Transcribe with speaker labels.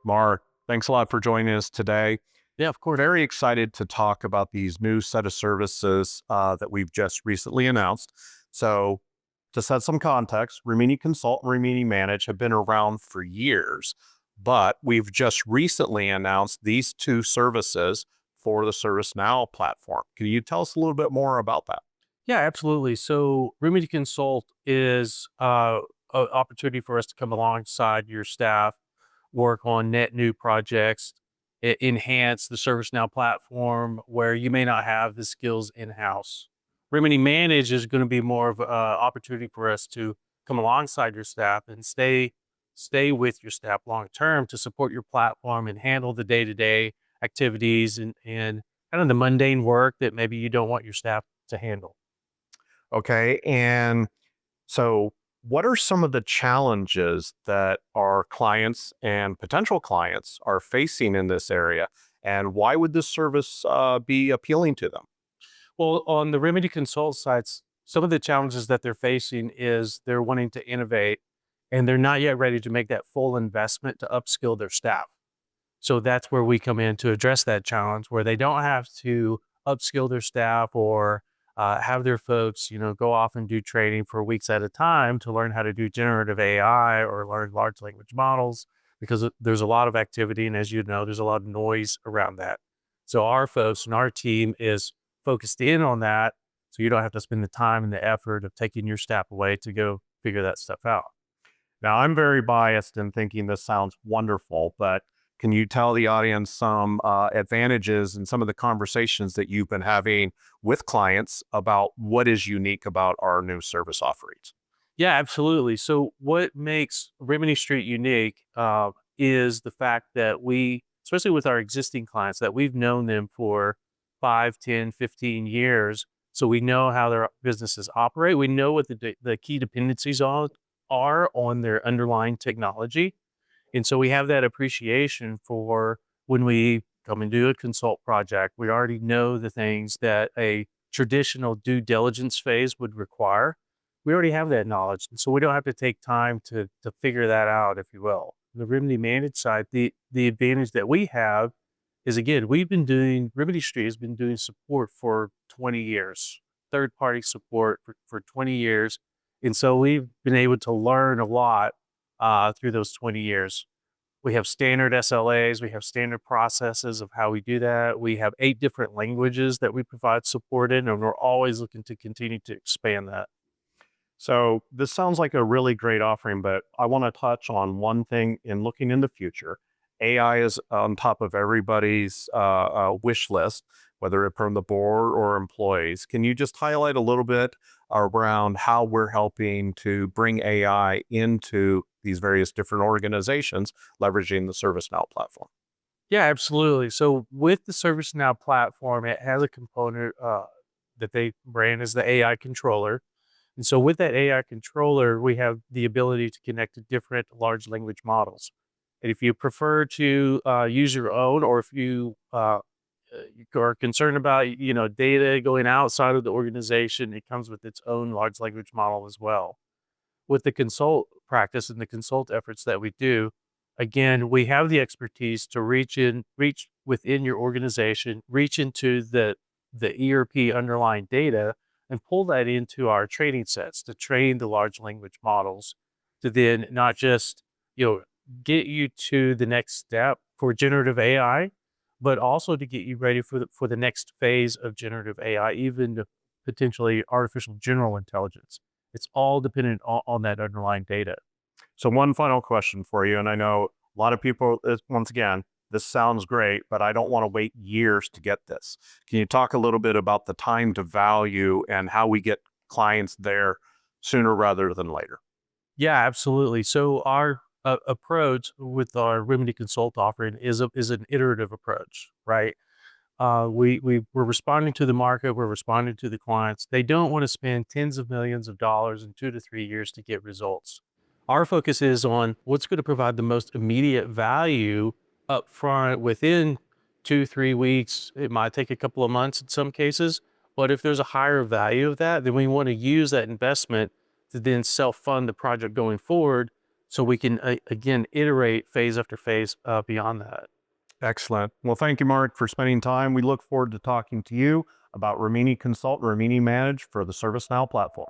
Speaker 1: Mark, thanks a lot for joining us today.
Speaker 2: Yeah, of course.
Speaker 1: Very excited to talk about these new set of services that we've just recently announced. So, to set some context, Rimini Consult and Rimini Manage have been around for years, but we've just recently announced these two services for the ServiceNow platform. Can you tell us a little bit more about that?
Speaker 2: Yeah, absolutely. So Rimini Consult is an opportunity for us to come alongside your staff, work on net new projects, enhance the ServiceNow platform where you may not have the skills in-house. Rimini Manage is going to be more of an opportunity for us to come alongside your staff and stay with your staff long term to support your platform and handle the day-to-day activities and kind of the mundane work that maybe you don't want your staff to handle.
Speaker 1: Okay. And so, what are some of the challenges that our clients and potential clients are facing in this area? And why would this service be appealing to them?
Speaker 2: Well, on the Remedy Consult sites, some of the challenges that they're facing is they're wanting to innovate and they're not yet ready to make that full investment to upskill their staff. So that's where we come in to address that challenge where they don't have to upskill their staff or have their folks, go off and do training for weeks at a time to learn how to do generative AI or learn large language models because there's a lot of activity. And as you know, there's a lot of noise around that. So our folks and our team is focused in on that. So you don't have to spend the time and the effort of taking your staff away to go figure that stuff out.
Speaker 1: Now, I'm very biased in thinking this sounds wonderful, but can you tell the audience some advantages and some of the conversations that you've been having with clients about what is unique about our new service offerings?
Speaker 2: Yeah, absolutely. So what makes Rimini Street unique is the fact that we, especially with our existing clients, that we've known them for 5, 10, 15 years. So we know how their businesses operate. We know what the key dependencies are on their underlying technology. And so we have that appreciation for when we come and do a consult project, we already know the things that a traditional due diligence phase would require. We already have that knowledge. And so we don't have to take time to figure that out, if you will. The Remedy Managed side, the advantage that we have is, again, Remedy Street has been doing support for 20 years, third party support for 20 years. And so we've been able to learn a lot through those 20 years. We have standard SLAs, we have standard processes of how we do that. We have 8 different languages that we provide support in, and we're always looking to continue to expand that.
Speaker 1: So, this sounds like a really great offering, but I want to touch on one thing in looking in the future. AI is on top of everybody's wish list, whether it from the board or employees. Can you just highlight a little bit around how we're helping to bring AI into these various different organizations, leveraging the ServiceNow platform?
Speaker 2: Yeah, absolutely. So with the ServiceNow platform, it has a component that they brand as the AI controller. And so with that AI controller, we have the ability to connect to different large language models. And if you prefer to use your own, or if you are concerned about, data going outside of the organization, it comes with its own large language model as well. With the consult practice and the consult efforts that we do, again, we have the expertise to reach within your organization, reach into the ERP underlying data and pull that into our training sets to train the large language models to then not just, you know, get you to the next step for generative AI, but also to get you ready for the next phase of generative AI, even to potentially artificial general intelligence. It's all dependent on that underlying data.
Speaker 1: So, one final question for you, and I know a lot of people, once again, this sounds great, but I don't want to wait years to get this. Can you talk a little bit about the time to value and how we get clients there sooner rather than later?
Speaker 2: Yeah, absolutely. So our approach with our Remedy Consult offering is an iterative approach, right? We're responding to the market, we're responding to the clients. They don't want to spend tens of millions of dollars in 2 to 3 years to get results. Our focus is on what's going to provide the most immediate value up front within 2, 3 weeks. It might take a couple of months in some cases, but if there's a higher value of that, then we want to use that investment to then self-fund the project going forward so we can, again, iterate phase after phase beyond that.
Speaker 1: Excellent. Well, thank you, Mark, for spending time. We look forward to talking to you about Rimini Consult and Rimini Manage for the ServiceNow platform.